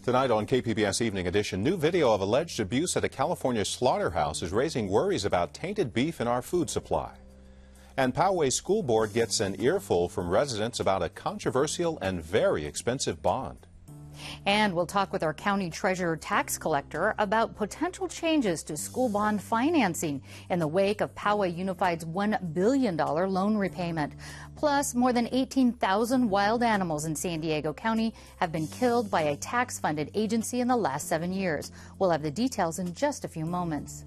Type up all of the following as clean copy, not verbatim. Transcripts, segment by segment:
Tonight on KPBS Evening Edition, new video of alleged abuse at a California slaughterhouse is raising worries about tainted beef in our food supply. And Poway School Board gets an earful from residents about a controversial and very expensive bond. And we'll talk with our county treasurer tax collector about potential changes to school bond financing in the wake of Poway Unified's $1 billion loan repayment. Plus, more than 18,000 wild animals in San Diego County have been killed by a tax-funded agency in the last 7 years. We'll have the details in just a few moments.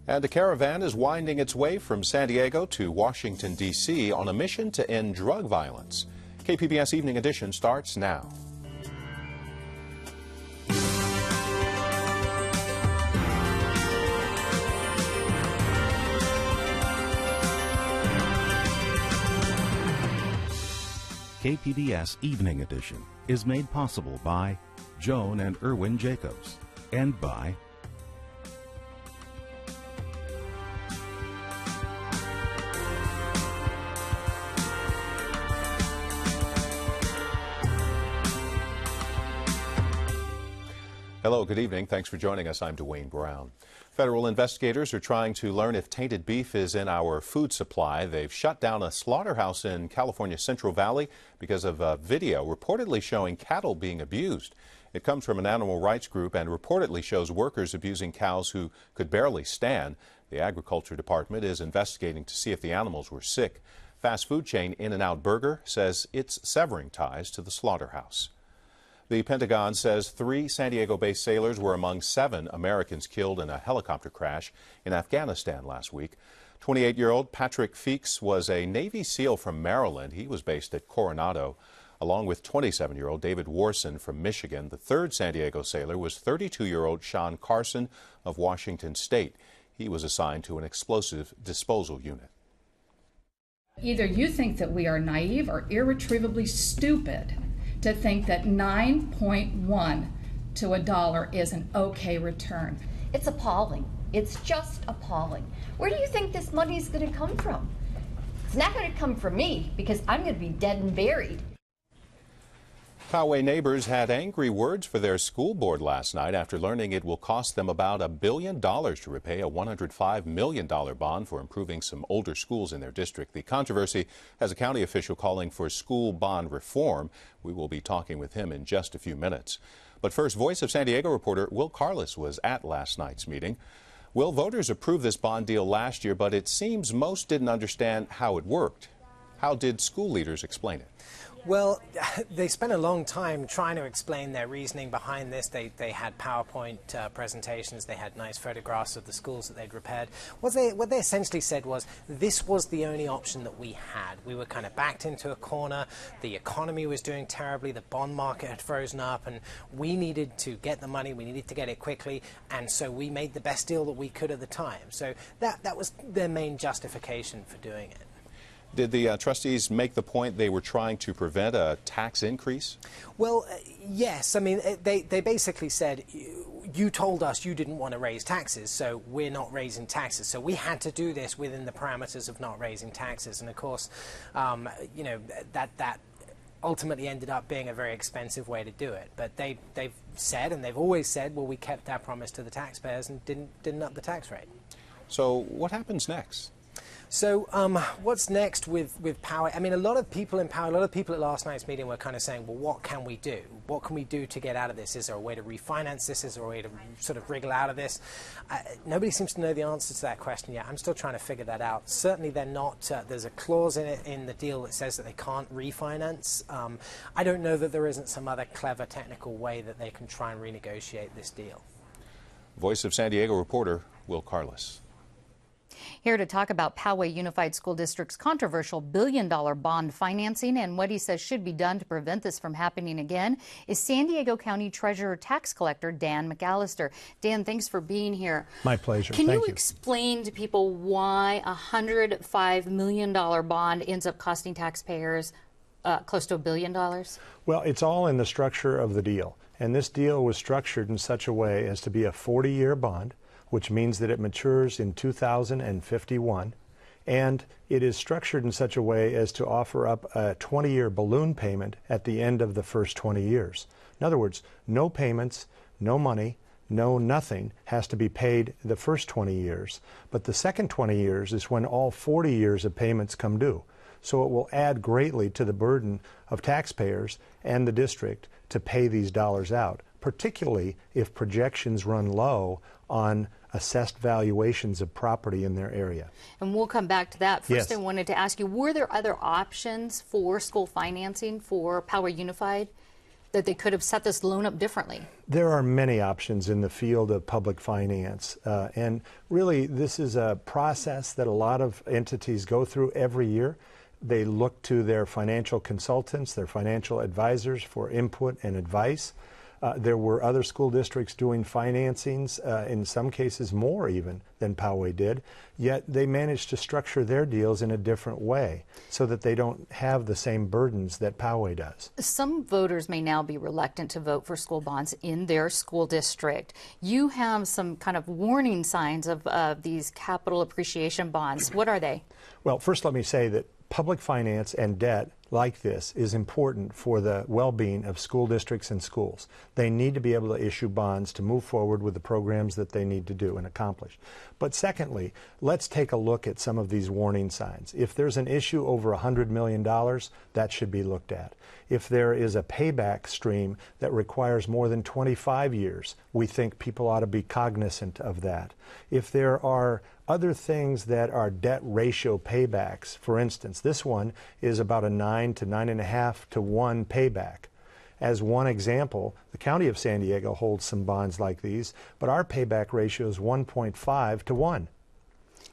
And a caravan is winding its way from San Diego to Washington, D.C. on a mission to end drug violence. KPBS Evening Edition starts now. KPBS Evening Edition is made possible by Joan and Irwin Jacobs and by Hello, good evening. Thanks for joining us. I'm Dwayne Brown. Federal investigators are trying to learn if tainted beef is in our food supply. They've shut down a slaughterhouse in California's Central Valley because of a video reportedly showing cattle being abused. It comes from an animal rights group and reportedly shows workers abusing cows who could barely stand. The Agriculture Department is investigating to see if the animals were sick. Fast food chain In-N-Out Burger says it's severing ties to the slaughterhouse. The Pentagon says 3 San Diego-based sailors were among 7 Americans killed in a helicopter crash in Afghanistan last week. 28-year-old Patrick Feeks was a Navy SEAL from Maryland. He was based at Coronado, along with 27-year-old David Warson from Michigan. The 3rd San Diego sailor was 32-year-old Sean Carson of Washington State. He was assigned to an explosive disposal unit. Either you think that we are naive or irretrievably stupid to think that 9.1 to $1 is an okay return. It's appalling. It's just appalling. Where do you think this money is going to come from? It's not going to come from me because I'm going to be dead and buried. Poway neighbors had angry words for their school board last night after learning it will cost them about $1 billion to repay a $105 million bond for improving some older schools in their district. The controversy has a county official calling for school bond reform. We will be talking with him in just a few minutes. But first, Voice of San Diego reporter Will Carlos was at last night's meeting. Will, voters approved this bond deal last year, but it seems most didn't understand how it worked. How did school leaders explain it? Well, they spent a long time trying to explain their reasoning behind this. They had PowerPoint presentations. They had nice photographs of the schools that they'd repaired. What they essentially said was this was the only option that we had. We were kind of backed into a corner. The economy was doing terribly. The bond market had frozen up, and we needed to get the money. We needed to get it quickly, and so we made the best deal that we could at the time. So that was their main justification for doing it. Did the trustees make the point they were trying to prevent a tax increase? Well, yes. I mean, they basically said, you told us you didn't want to raise taxes, so we're not raising taxes. So we had to do this within the parameters of not raising taxes. And of course, you know, that ultimately ended up being a very expensive way to do it. But they've said, and they've always said, well, we kept our promise to the taxpayers and didn't up the tax rate. So what happens next? So what's next with Poway? I mean, a lot of people in Poway, a lot of people at last night's meeting were kind of saying, well, what can we do? What can we do to get out of this? Is there a way to refinance this? Is there a way to sort of wriggle out of this? Nobody seems to know the answer to that question yet. I'm still trying to figure that out. Certainly they're not. There's a clause in it in the deal that says that they can't refinance. I don't know that there isn't some other clever technical way that they can try and renegotiate this deal. Voice of San Diego reporter Will Carlos. Here to talk about Poway Unified School District's controversial $1 billion bond financing and what he says should be done to prevent this from happening again is San Diego County Treasurer Tax Collector Dan McAllister. Dan, thanks for being here. My pleasure. Can you explain to people why a $105 million bond ends up costing taxpayers close to $1 billion? Well, it's all in the structure of the deal. And this deal was structured in such a way as to be a 40-year bond, which means that it matures in 2051, And it is structured in such a way as to offer up a 20-year balloon payment at the end of the first 20 years. In other words, no payments, no money, no nothing has to be paid the first 20 years. But the second 20 years is when all 40 years of payments come due. So it will add greatly to the burden of taxpayers and the district to pay these dollars out, particularly if projections run low on assessed valuations of property in their area. And we'll come back to that. First, Yes. I wanted to ask you, were there other options for school financing for Poway Unified that they could have set this loan up differently? There are many options in the field of public finance, and really this is a process that a lot of entities go through every year. They look to their financial consultants, their financial advisors for input and advice. There were other school districts doing financings, in some cases more even than Poway did, yet they managed to structure their deals in a different way so that they don't have the same burdens that Poway does. Some voters may now be reluctant to vote for school bonds in their school district. You have some kind of warning signs of these capital appreciation bonds. What are they? Well, first let me say that public finance and debt like this is important for the well-being of school districts and schools. They need to be able to issue bonds to move forward with the programs that they need to do and accomplish. But secondly, let's take a look at some of these warning signs. If there's an issue over $100 million, that should be looked at. If there is a payback stream that requires more than 25 years, we think people ought to be cognizant of that. If there are other things that are debt ratio paybacks, for instance, this one is about a 9 to 9.5 to 1 payback. As one example, the County of San Diego holds some bonds like these, but our payback ratio is 1.5 to 1,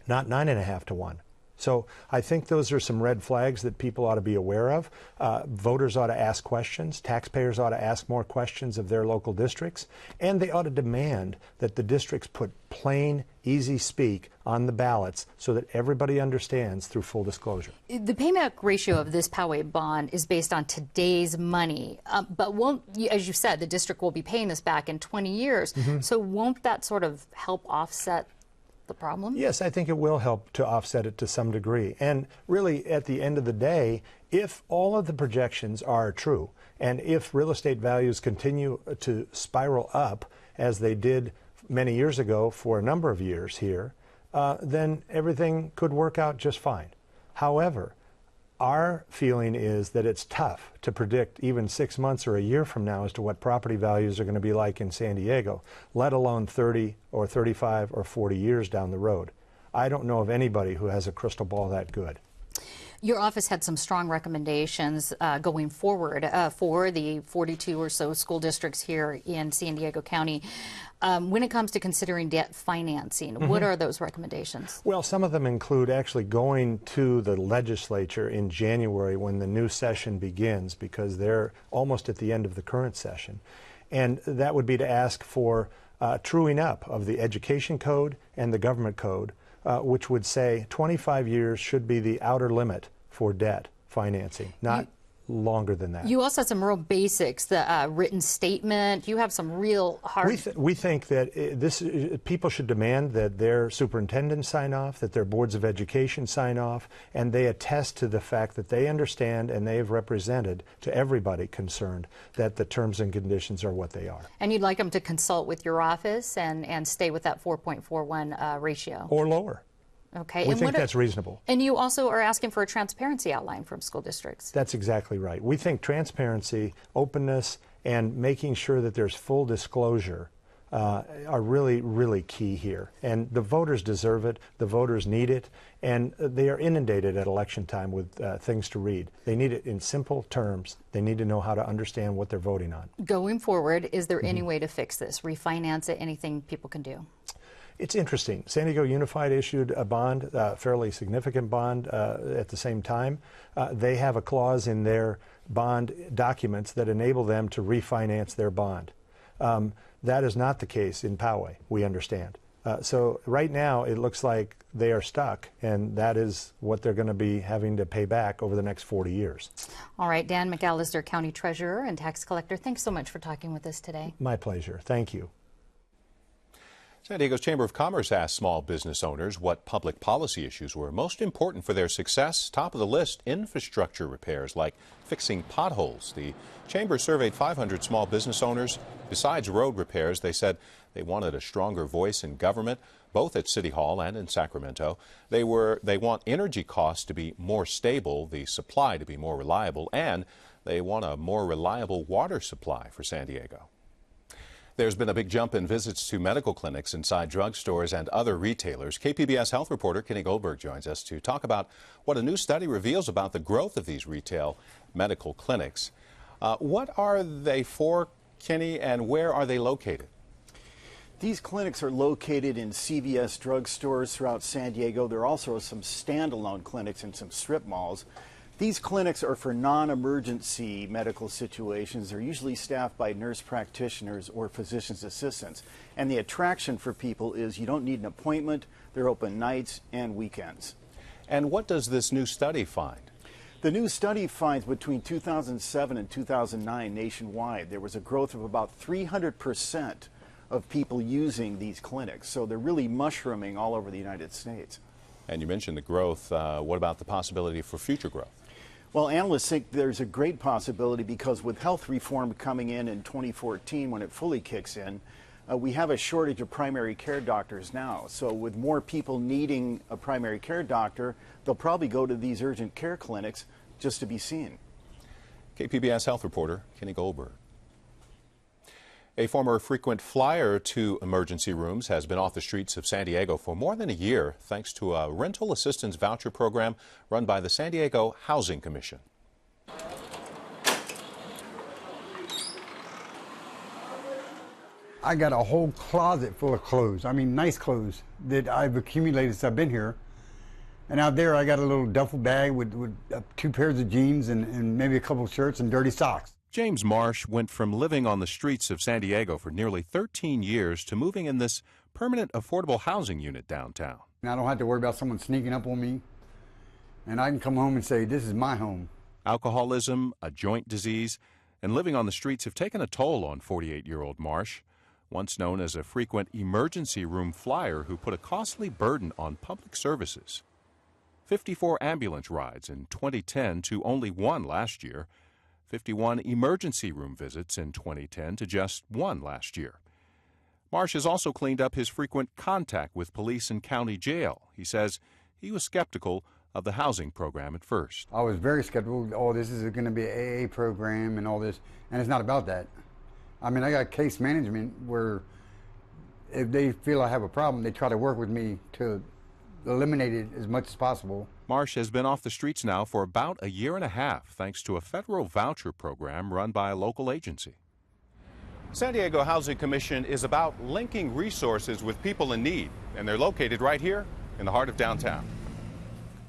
not 9.5 to 1. So I think those are some red flags that people ought to be aware of. Voters ought to ask questions. Taxpayers ought to ask more questions of their local districts. And they ought to demand that the districts put plain, easy speak on the ballots so that everybody understands through full disclosure. The payback ratio of this Poway bond is based on today's money. But won't, as you said, the district will be paying this back in 20 years. So won't that sort of help offset the problem? Yes, I think it will help to offset it to some degree. And really, at the end of the day, if all of the projections are true, and if real estate values continue to spiral up, as they did many years ago for a number of years here, then everything could work out just fine. However, our feeling is that it's tough to predict even 6 months or a year from now as to what property values are going to be like in San Diego, let alone 30 or 35 or 40 years down the road. I don't know of anybody who has a crystal ball that good. Your office had some strong recommendations going forward for the 42 or so school districts here in San Diego County. When it comes to considering debt financing, what are those recommendations? Well, some of them include actually going to the legislature in January when the new session begins, because they're almost at the end of the current session. And that would be to ask for truing up of the education code and the government code, which would say 25 years should be the outer limit for debt financing, not longer than that. You also have some real basics, the written statement. You have some real hard... We think that people should demand that their superintendents sign off, that their boards of education sign off, and they attest to the fact that they understand and they have represented to everybody concerned that the terms and conditions are what they are. And you'd like them to consult with your office and stay with that 4.41 ratio? Or lower. Okay. We think that's reasonable. And you also are asking for a transparency outline from school districts. That's exactly right. We think transparency, openness, and making sure that there's full disclosure are really, really key here. And the voters deserve it, the voters need it, and they are inundated at election time with things to read. They need it in simple terms. They need to know how to understand what they're voting on. Going forward, is there any way to fix this? Refinance it? Anything people can do? It's interesting. San Diego Unified issued a bond, a fairly significant bond at the same time. They have a clause in their bond documents that enable them to refinance their bond. That is not the case in Poway, we understand. So right now it looks like they are stuck, and that is what they're going to be having to pay back over the next 40 years. All right, Dan McAllister, County Treasurer and Tax Collector, thanks so much for talking with us today. My pleasure. Thank you. San Diego's Chamber of Commerce asked small business owners what public policy issues were most important for their success. Top of the list, infrastructure repairs like fixing potholes. The Chamber surveyed 500 small business owners. Besides road repairs, they said they wanted a stronger voice in government, both at City Hall and in Sacramento. They want energy costs to be more stable, the supply to be more reliable, and they want a more reliable water supply for San Diego. There's been a big jump in visits to medical clinics inside drugstores and other retailers. KPBS health reporter Kenny Goldberg joins us to talk about what a new study reveals about the growth of these retail medical clinics. What are they for, Kenny, and where are they located? These clinics are located in CVS drugstores throughout San Diego. There are also some standalone clinics in some strip malls. These clinics are for non-emergency medical situations. They're usually staffed by nurse practitioners or physician's assistants. And the attraction for people is you don't need an appointment. They're open nights and weekends. And what does this new study find? The new study finds between 2007 and 2009 nationwide, there was a growth of about 300% of people using these clinics. So they're really mushrooming all over the United States. And you mentioned the growth. What about the possibility for future growth? Well, analysts think there's a great possibility because with health reform coming in 2014, when it fully kicks in, we have a shortage of primary care doctors now. So with more people needing a primary care doctor, they'll probably go to these urgent care clinics just to be seen. KPBS health reporter Kenny Goldberg. A former frequent flyer to emergency rooms has been off the streets of San Diego for more than a year thanks to a rental assistance voucher program run by the San Diego Housing Commission. I got a whole closet full of clothes, I mean nice clothes, that I've accumulated since I've been here. And out there I got a little duffel bag with 2 pairs of jeans and maybe a couple of shirts and dirty socks. James Marsh went from living on the streets of San Diego for nearly 13 years to moving in this permanent affordable housing unit downtown. And I don't have to worry about someone sneaking up on me. And I can come home and say, this is my home. Alcoholism, a joint disease, and living on the streets have taken a toll on 48-year-old Marsh, once known as a frequent emergency room flyer who put a costly burden on public services. 54 ambulance rides in 2010 to only 1 last year. 51 emergency room visits in 2010 to just 1 last year. Marsh has also cleaned up his frequent contact with police and county jail. He says he was skeptical of the housing program at first. I was very skeptical. Oh, this is going to be an AA program and all this, and it's not about that. I mean, I got case management where if they feel I have a problem, they try to work with me to eliminate it as much as possible. Marsh has been off the streets now for about a year and a half, thanks to a federal voucher program run by a local agency. San Diego Housing Commission is about linking resources with people in need, and they're located right here in the heart of downtown.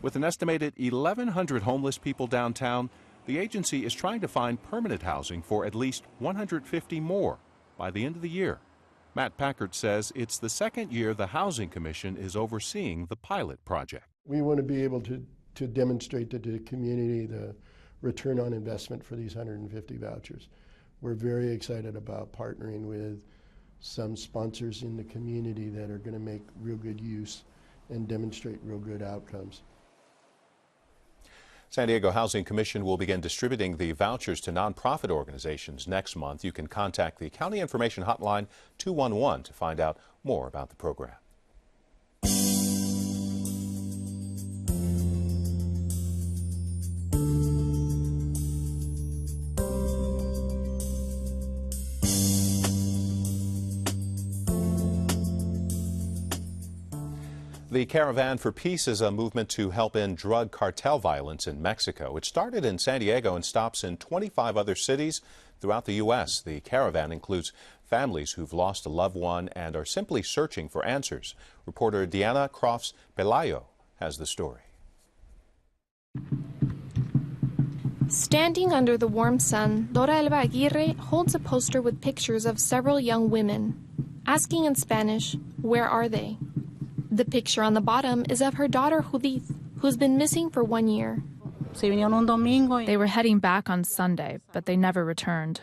With an estimated 1,100 homeless people downtown, the agency is trying to find permanent housing for at least 150 more by the end of the year. Matt Packard says it's the second year the Housing Commission is overseeing the pilot project. We want to be able to demonstrate to the community the return on investment for these 150 vouchers. We're very excited about partnering with some sponsors in the community that are going to make real good use and demonstrate real good outcomes. San Diego Housing Commission will begin distributing the vouchers to nonprofit organizations next month. You can contact the County Information Hotline 211 to find out more about the program. The Caravan for Peace is a movement to help end drug cartel violence in Mexico. It started in San Diego and stops in 25 other cities throughout the U.S. The caravan includes families who've lost a loved one and are simply searching for answers. Reporter Diana Crofts Pelayo has the story. Standing under the warm sun, Dora Elba Aguirre holds a poster with pictures of several young women, asking in Spanish, where are they? The picture on the bottom is of her daughter Judith, who's been missing for 1 year. They were heading back on Sunday, but they never returned.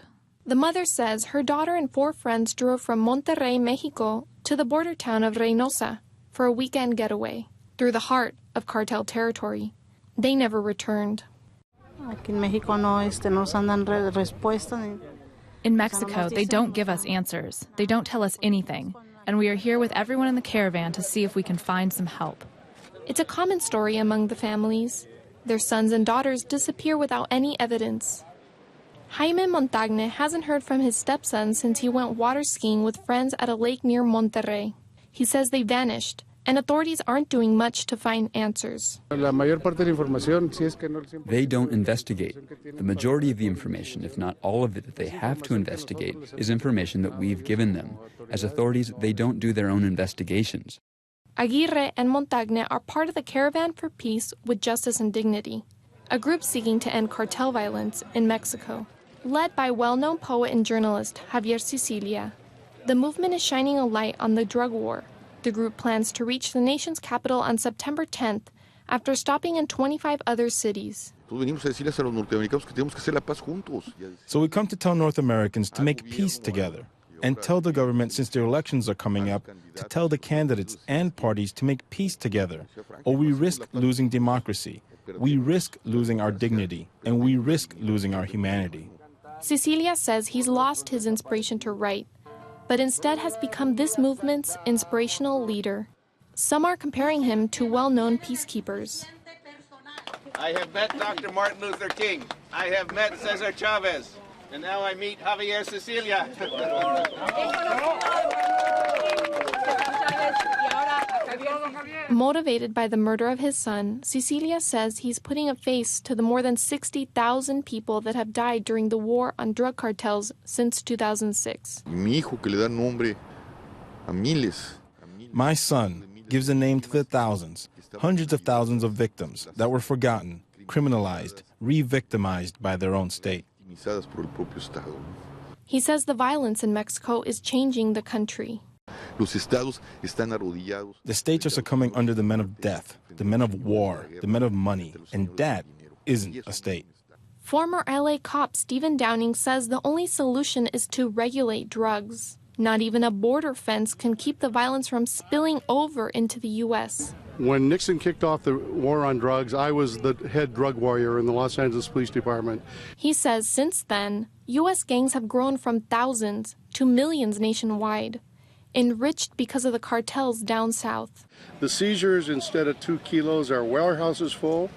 The mother says her daughter and 4 friends drove from Monterrey, Mexico, to the border town of Reynosa for a weekend getaway through the heart of cartel territory. They never returned. In Mexico, they don't give us answers. They don't tell us anything. And we are here with everyone in the caravan to see if we can find some help. It's a common story among the families. Their sons and daughters disappear without any evidence. Jaime Montagne hasn't heard from his stepson since he went water skiing with friends at a lake near Monterrey. He says they vanished, and authorities aren't doing much to find answers. They don't investigate. The majority of the information, if not all of it that they have to investigate, is information that we've given them. As authorities, they don't do their own investigations. Aguirre and Montagne are part of the Caravan for Peace with Justice and Dignity, a group seeking to end cartel violence in Mexico. Led by well-known poet and journalist Javier Sicilia, the movement is shining a light on the drug war. The group plans to reach the nation's capital on September 10th after stopping in 25 other cities. So we come to tell North Americans to make peace together and tell the government, since their elections are coming up, to tell the candidates and parties to make peace together, or we risk losing democracy, we risk losing our dignity, and we risk losing our humanity. Cecilia says he's lost his inspiration to write, but instead has become this movement's inspirational leader. Some are comparing him to well-known peacekeepers. I have met Dr. Martin Luther King. I have met Cesar Chavez. And now I meet Javier Sicilia. Motivated by the murder of his son, Cecilia says he's putting a face to the more than 60,000 people that have died during the war on drug cartels since 2006. My son gives a name to the thousands, hundreds of thousands of victims that were forgotten, criminalized, re-victimized by their own state. He says the violence in Mexico is changing the country. The states are succumbing under the men of death, the men of war, the men of money, and that isn't a state. Former LA cop Stephen Downing says the only solution is to regulate drugs. Not even a border fence can keep the violence from spilling over into the U.S. When Nixon kicked off the war on drugs, I was the head drug warrior in the Los Angeles Police Department. He says since then, U.S. gangs have grown from thousands to millions nationwide, enriched because of the cartels down south. The seizures, instead of 2 kilos, are warehouses full,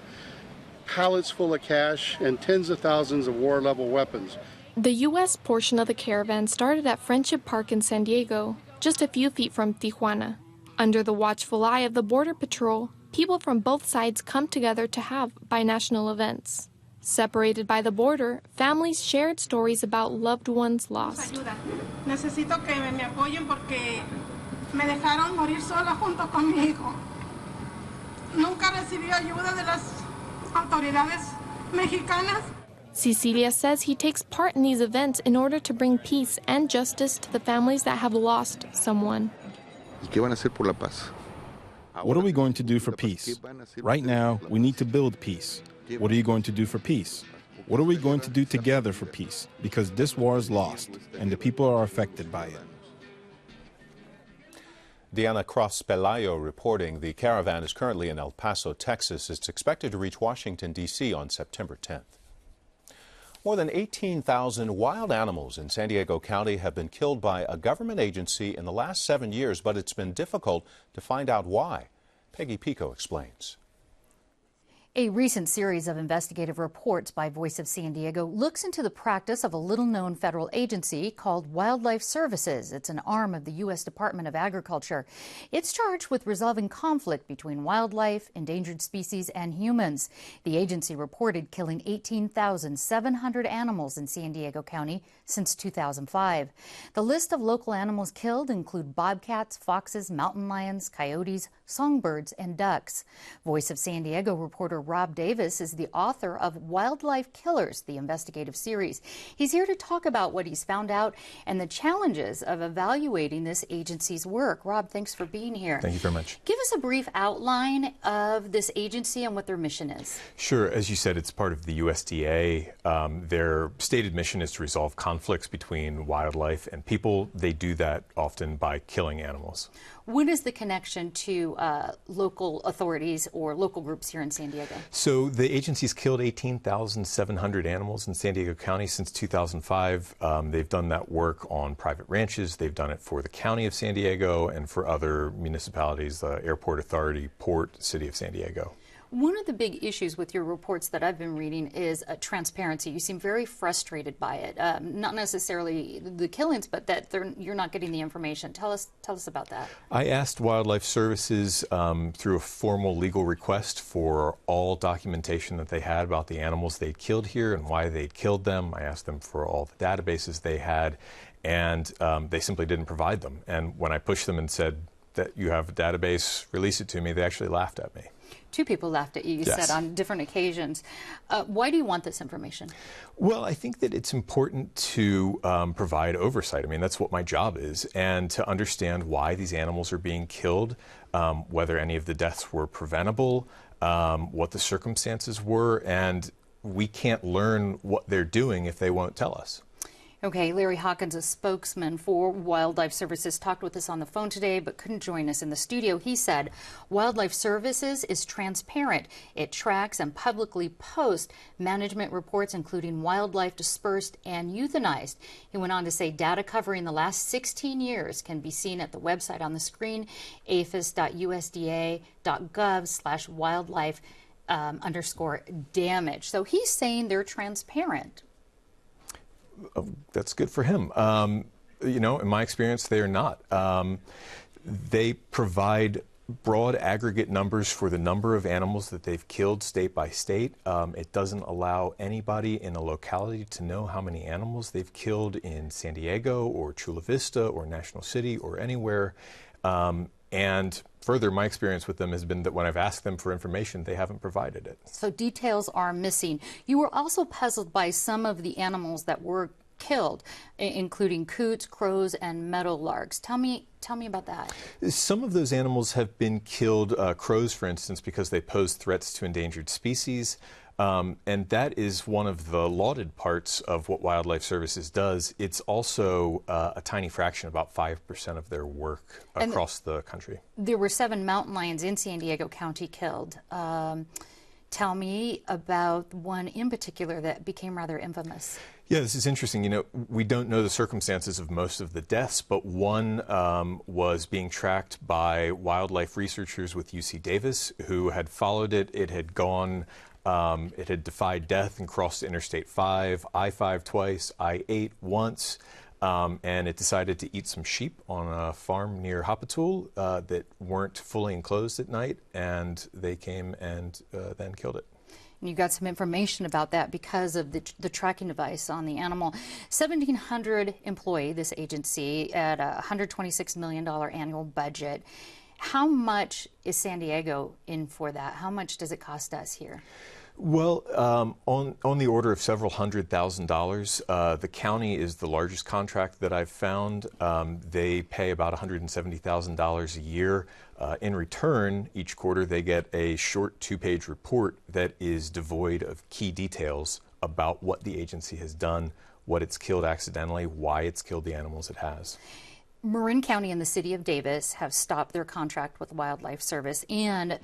pallets full of cash, and tens of thousands of war-level weapons. The U.S. portion of the caravan started at Friendship Park in San Diego, just a few feet from Tijuana. Under the watchful eye of the Border Patrol, people from both sides come together to have binational events. Separated by the border, families shared stories about loved ones lost. Necesito que me apoyen porque me dejaron morir sola junto con mi hijo. Nunca recibí ayuda de las autoridades mexicanas. Cecilia says he takes part in these events in order to bring peace and justice to the families that have lost someone. What are we going to do for peace? Right now, we need to build peace. What are you going to do for peace? What are we going to do together for peace? Because this war is lost, and the people are affected by it. Diana Cross-Pelayo reporting. The caravan is currently in El Paso, Texas. It's expected to reach Washington, D.C. on September 10th. More than 18,000 wild animals in San Diego County have been killed by a government agency in the last 7 years, but it's been difficult to find out why. Peggy Pico explains. A recent series of investigative reports by Voice of San Diego looks into the practice of a little-known federal agency called Wildlife Services. It's an arm of the U.S. Department of Agriculture. It's charged with resolving conflict between wildlife, endangered species, and humans. The agency reported killing 18,700 animals in San Diego County since 2005. The list of local animals killed include bobcats, foxes, mountain lions, coyotes, songbirds, and ducks. Voice of San Diego reporter Rob Davis is the author of Wildlife Killers, the investigative series. He's here to talk about what he's found out and the challenges of evaluating this agency's work. Rob, thanks for being here. Thank you very much. Give us a brief outline of this agency and what their mission is. Sure. As you said, it's part of the USDA. Their stated mission is to resolve conflicts between wildlife and people. They do that often by killing animals. What is the connection to local authorities or local groups here in San Diego? So the agency's killed 18,700 animals in San Diego County since 2005. They've done that work on private ranches. They've done it for the County of San Diego and for other municipalities, the Airport Authority, Port, City of San Diego. One of the big issues with your reports that I've been reading is transparency. You seem very frustrated by it. Not necessarily the killings, but that you're not getting the information. Tell us about that. I asked Wildlife Services through a formal legal request for all documentation that they had about the animals they'd killed here and why they'd killed them. I asked them for all the databases they had, and they simply didn't provide them. And when I pushed them and said that you have a database, release it to me, they actually laughed at me. Two people laughed at you, you Yes. said, on different occasions. Why do you want this information? Well, I think that it's important to provide oversight. I mean, that's what my job is, and to understand why these animals are being killed, whether any of the deaths were preventable, what the circumstances were, and we can't learn what they're doing if they won't tell us. Okay, Larry Hawkins, a spokesman for Wildlife Services, talked with us on the phone today but couldn't join us in the studio. He said Wildlife Services is transparent. It tracks and publicly posts management reports, including wildlife dispersed and euthanized. He went on to say data covering the last 16 years can be seen at the website on the screen, aphis.usda.gov/wildlife_damage. So he's saying they're transparent. That's good for him. You know, in my experience, they are not. They provide broad aggregate numbers for the number of animals that they've killed state by state. It doesn't allow anybody in a locality to know how many animals they've killed in San Diego or Chula Vista or National City or anywhere. And further, my experience with them has been that when I've asked them for information, they haven't provided it. So details are missing. You were also puzzled by some of the animals that were killed, including coots, crows, and meadowlarks. Tell me about that. Some of those animals have been killed, crows, for instance, because they pose threats to endangered species. And that is one of the lauded parts of what Wildlife Services does. It's also a tiny fraction, about 5% of their work across the country. There were 7 mountain lions in San Diego County killed. Tell me about one in particular that became rather infamous. Yeah, this is interesting. You know, we don't know the circumstances of most of the deaths, but one was being tracked by wildlife researchers with UC Davis who had followed it. It had gone, it had defied death and crossed Interstate 5, I-5 twice, I-8 once, and it decided to eat some sheep on a farm near Hapatul that weren't fully enclosed at night, and they came and then killed it. You got some information about that because of the tracking device on the animal. 1,700 employee, this agency, at a $126 million annual budget. How much is San Diego in for that? How much does it cost us here? Well, on the order of several $100,000. The county is the largest contract that I've found. They pay about $170,000 a year. In return, each quarter they get a short 2-page report that is devoid of key details about what the agency has done, what it's killed accidentally, why it's killed the animals it has. Marin County and the City of Davis have stopped their contract with Wildlife Service, and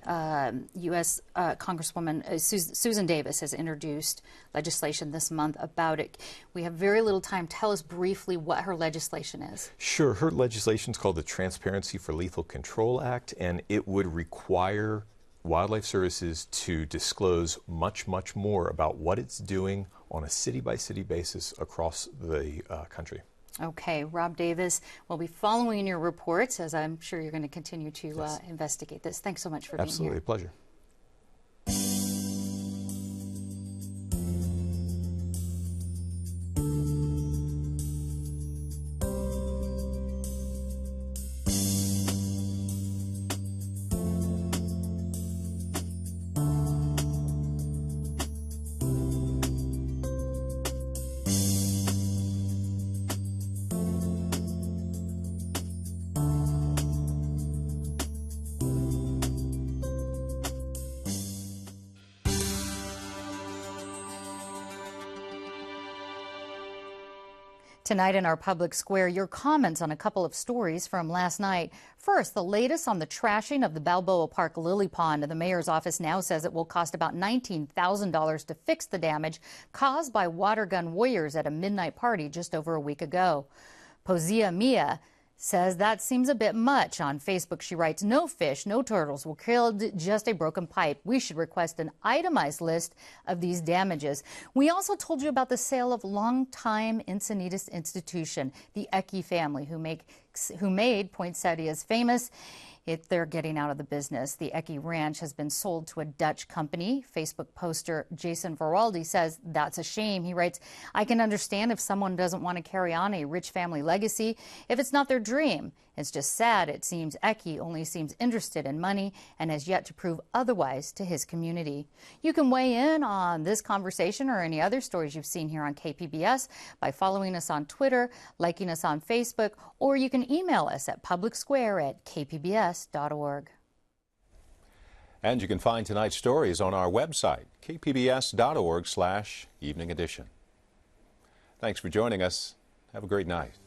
U.S. Congresswoman Susan Davis has introduced legislation this month about it. We have very little time. Tell us briefly what her legislation is. Sure. Her legislation is called the Transparency for Lethal Control Act, and it would require Wildlife Services to disclose much, much more about what it's doing on a city-by-city basis across the country. Okay, Rob Davis, we'll be following your reports, as I'm sure you're going to continue to investigate this. Thanks so much for being here. Absolutely, a pleasure. Tonight in our Public Square, your comments on a couple of stories from last night. First, the latest on the trashing of the Balboa Park lily pond. The mayor's office now says it will cost about $19,000 to fix the damage caused by water gun warriors at a midnight party just over a week ago. Posia Mia says that seems a bit much. On Facebook, she writes, "No fish, no turtles were killed, just a broken pipe. We should request an itemized list of these damages." We also told you about the sale of longtime Encinitas institution, the Ecke family, who made poinsettias famous. They're getting out of the business. The Ecke Ranch has been sold to a Dutch company. Facebook poster Jason Veraldi says that's a shame. He writes, "I can understand if someone doesn't want to carry on a rich family legacy if it's not their dream. It's just sad. It seems Ecke only seems interested in money and has yet to prove otherwise to his community." You can weigh in on this conversation or any other stories you've seen here on KPBS by following us on Twitter, liking us on Facebook, or you can email us at publicsquare@kpbs.org. And you can find tonight's stories on our website, kpbs.org/evening edition. Thanks for joining us. Have a great night.